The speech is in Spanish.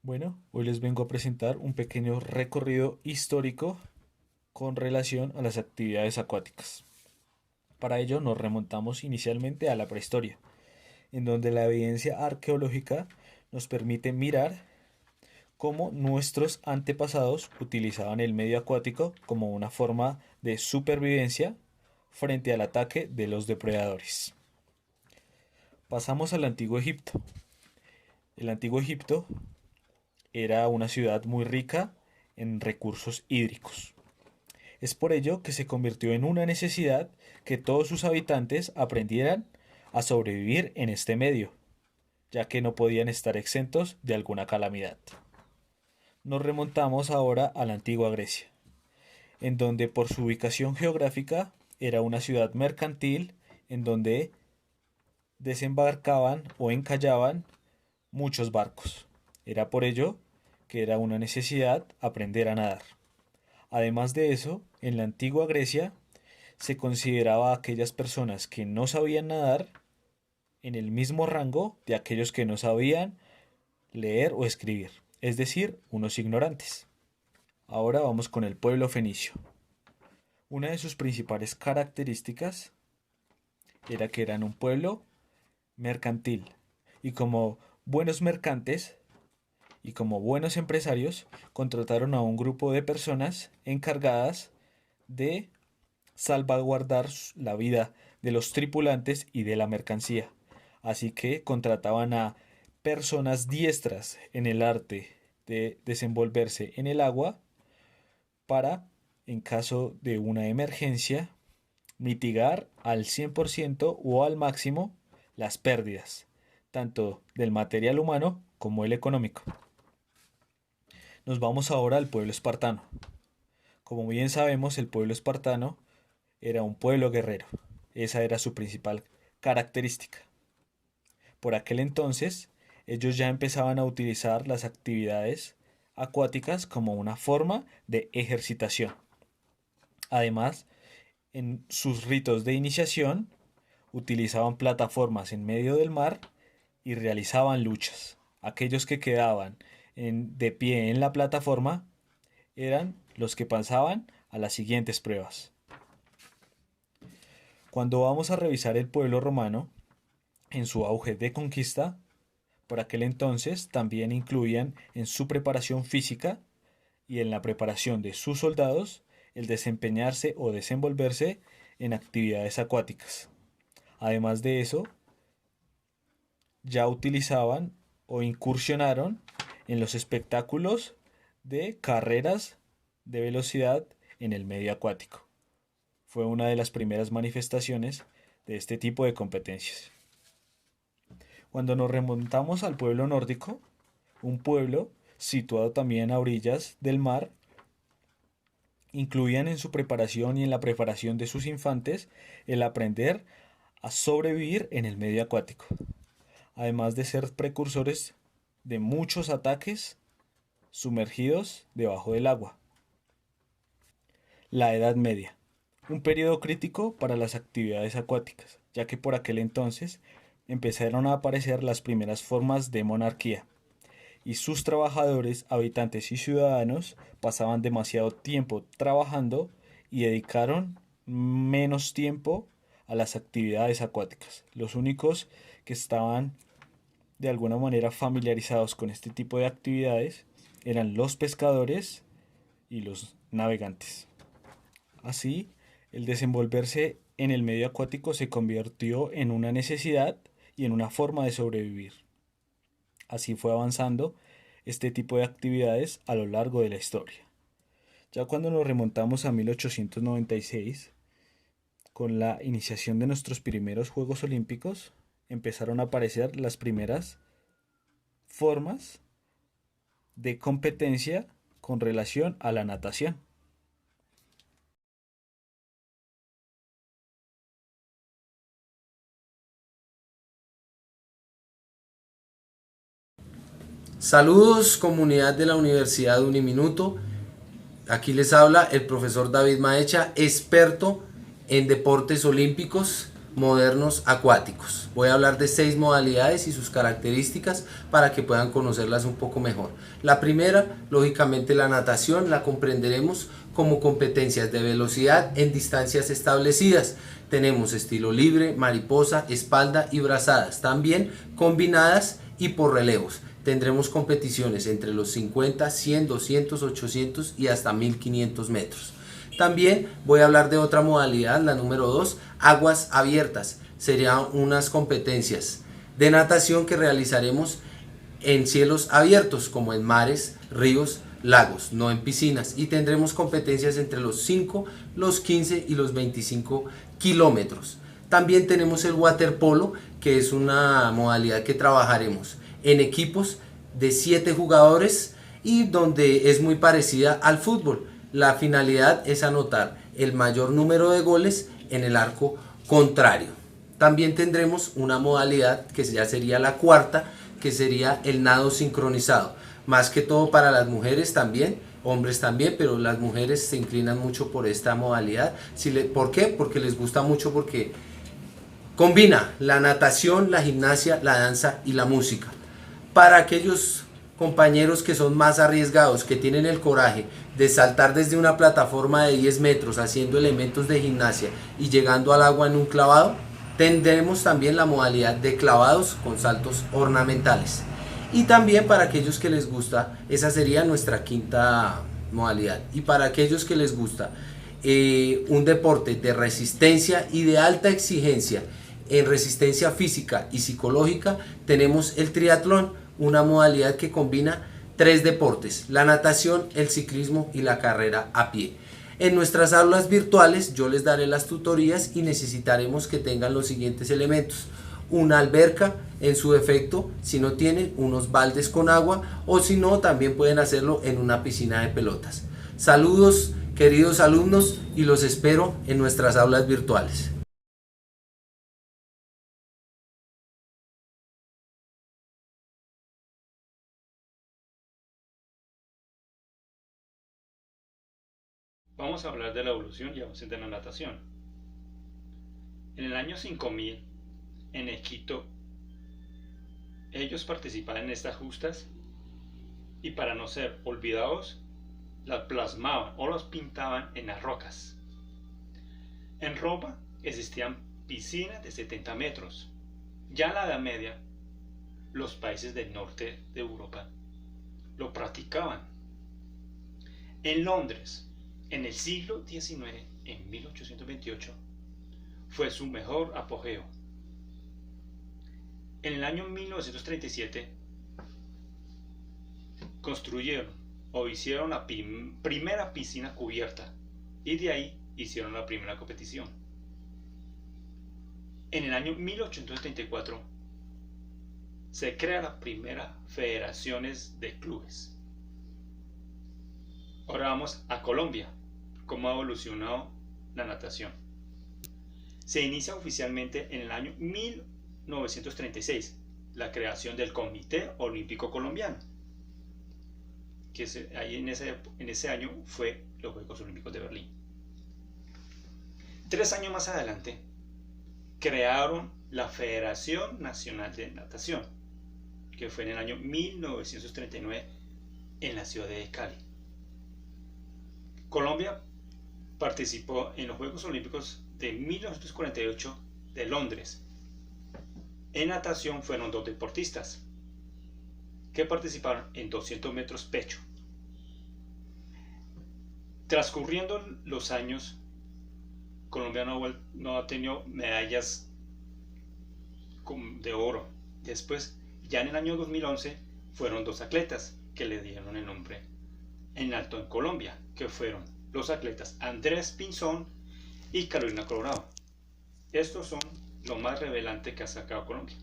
Bueno, hoy les vengo a presentar un pequeño recorrido histórico con relación a las actividades acuáticas. Para ello nos remontamos inicialmente a la prehistoria, en donde la evidencia arqueológica nos permite mirar cómo nuestros antepasados utilizaban el medio acuático como una forma de supervivencia frente al ataque de los depredadores. Pasamos al Antiguo Egipto. El Antiguo Egipto era una ciudad muy rica en recursos hídricos. Es por ello que se convirtió en una necesidad que todos sus habitantes aprendieran a sobrevivir en este medio, ya que no podían estar exentos de alguna calamidad. Nos remontamos ahora a la antigua Grecia, en donde por su ubicación geográfica era una ciudad mercantil en donde desembarcaban o encallaban muchos barcos. Era por ello que era una necesidad aprender a nadar. Además de eso, en la antigua Grecia se consideraba a aquellas personas que no sabían nadar en el mismo rango de aquellos que no sabían leer o escribir, es decir, unos ignorantes. Ahora vamos con el pueblo fenicio. Una de sus principales características era que eran un pueblo mercantil y como buenos mercantes y como buenos empresarios contrataron a un grupo de personas encargadas de salvaguardar la vida de los tripulantes y de la mercancía. Así que contrataban a personas diestras en el arte de desenvolverse en el agua para, en caso de una emergencia, mitigar al 100% o al máximo las pérdidas, tanto del material humano como el económico. Nos vamos ahora al pueblo espartano. Como bien sabemos, el pueblo espartano era un pueblo guerrero. Esa era su principal característica. Por aquel entonces, ellos ya empezaban a utilizar las actividades acuáticas como una forma de ejercitación. Además, en sus ritos de iniciación, utilizaban plataformas en medio del mar y realizaban luchas. Aquellos que quedaban de pie en la plataforma eran los que pasaban a las siguientes pruebas. Cuando vamos a revisar el pueblo romano, en su auge de conquista, por aquel entonces también incluían en su preparación física y en la preparación de sus soldados el desempeñarse o desenvolverse en actividades acuáticas. Además de eso, ya utilizaban o incursionaron en los espectáculos de carreras de velocidad en el medio acuático. Fue una de las primeras manifestaciones de este tipo de competencias. Cuando nos remontamos al pueblo nórdico, un pueblo situado también a orillas del mar, incluían en su preparación y en la preparación de sus infantes el aprender a sobrevivir en el medio acuático, además de ser precursores de muchos ataques sumergidos debajo del agua. La Edad Media, un periodo crítico para las actividades acuáticas, ya que por aquel entonces empezaron a aparecer las primeras formas de monarquía, y sus trabajadores, habitantes y ciudadanos pasaban demasiado tiempo trabajando y dedicaron menos tiempo a las actividades acuáticas. Los únicos que estaban de alguna manera familiarizados con este tipo de actividades eran los pescadores y los navegantes. Así, el desenvolverse en el medio acuático se convirtió en una necesidad y en una forma de sobrevivir. Así fue avanzando este tipo de actividades a lo largo de la historia. Ya cuando nos remontamos a 1896, con la iniciación de nuestros primeros Juegos Olímpicos, empezaron a aparecer las primeras formas de competencia con relación a la natación. Saludos comunidad de la Universidad Uniminuto. Aquí les habla el profesor David Maecha, experto en deportes olímpicos. modernos acuáticos. Voy a hablar de 6 modalidades y sus características para que puedan conocerlas un poco mejor. La primera, lógicamente la natación, la comprenderemos como competencias de velocidad en distancias establecidas. Tenemos estilo libre, mariposa, espalda y brazadas, también combinadas y por relevos. Tendremos competiciones entre los 50, 100, 200, 800 y hasta 1500 metros. También voy a hablar de otra modalidad, la número 2, aguas abiertas. Serían unas competencias de natación que realizaremos en cielos abiertos, como en mares, ríos, lagos, no en piscinas. Y tendremos competencias entre los 5, los 15 y los 25 kilómetros. También tenemos el waterpolo, que es una modalidad que trabajaremos en equipos de 7 jugadores y donde es muy parecida al fútbol. La finalidad es anotar el mayor número de goles en el arco contrario. También tendremos una modalidad que ya sería la cuarta, que sería el nado sincronizado. Más que todo para las mujeres también, hombres también, pero las mujeres se inclinan mucho por esta modalidad. ¿Por qué? Porque les gusta mucho, porque combina la natación, la gimnasia, la danza y la música. Para aquellos compañeros que son más arriesgados, que tienen el coraje de saltar desde una plataforma de 10 metros haciendo elementos de gimnasia y llegando al agua en un clavado, tendremos también la modalidad de clavados con saltos ornamentales. Y también para aquellos que les gusta, esa sería nuestra quinta modalidad. Y para aquellos que les gusta un deporte de resistencia y de alta exigencia en resistencia física y psicológica, tenemos el triatlón, una modalidad que combina 3 deportes: la natación, el ciclismo y la carrera a pie. En nuestras aulas virtuales yo les daré las tutorías y necesitaremos que tengan los siguientes elementos: una alberca, en su defecto, si no tienen, unos baldes con agua, o si no, también pueden hacerlo en una piscina de pelotas. Saludos, queridos alumnos, y los espero en nuestras aulas virtuales. Vamos a hablar de la evolución y avance de la natación. En el año 5000, en Egipto, ellos participaban en estas justas y, para no ser olvidados, las plasmaban o las pintaban en las rocas. En Roma existían piscinas de 70 metros. Ya en la Edad Media, los países del norte de Europa lo practicaban. En Londres, en el siglo XIX, en 1828, fue su mejor apogeo. En el año 1937, construyeron o hicieron la primera piscina cubierta, y de ahí hicieron la primera competición. En el año 1874 se crea la primera federaciones de clubes. Ahora vamos a Colombia. ¿Cómo ha evolucionado la natación? Se inicia oficialmente en el año 1936 la creación del Comité Olímpico Colombiano, que ahí en ese año fue los Juegos Olímpicos de Berlín. 3 años más adelante crearon la Federación Nacional de Natación, que fue en el año 1939 en la ciudad de Cali. Colombia participó en los Juegos Olímpicos de 1948 de Londres. En natación fueron 2 deportistas que participaron en 200 metros pecho. Transcurriendo los años, Colombia no ha tenido medallas de oro. Después, ya en el año 2011, fueron 2 atletas que le dieron el nombre en alto en Colombia, que fueron los atletas Andrés Pinzón y Carolina Colorado. Estos son lo más revelante que ha sacado Colombia.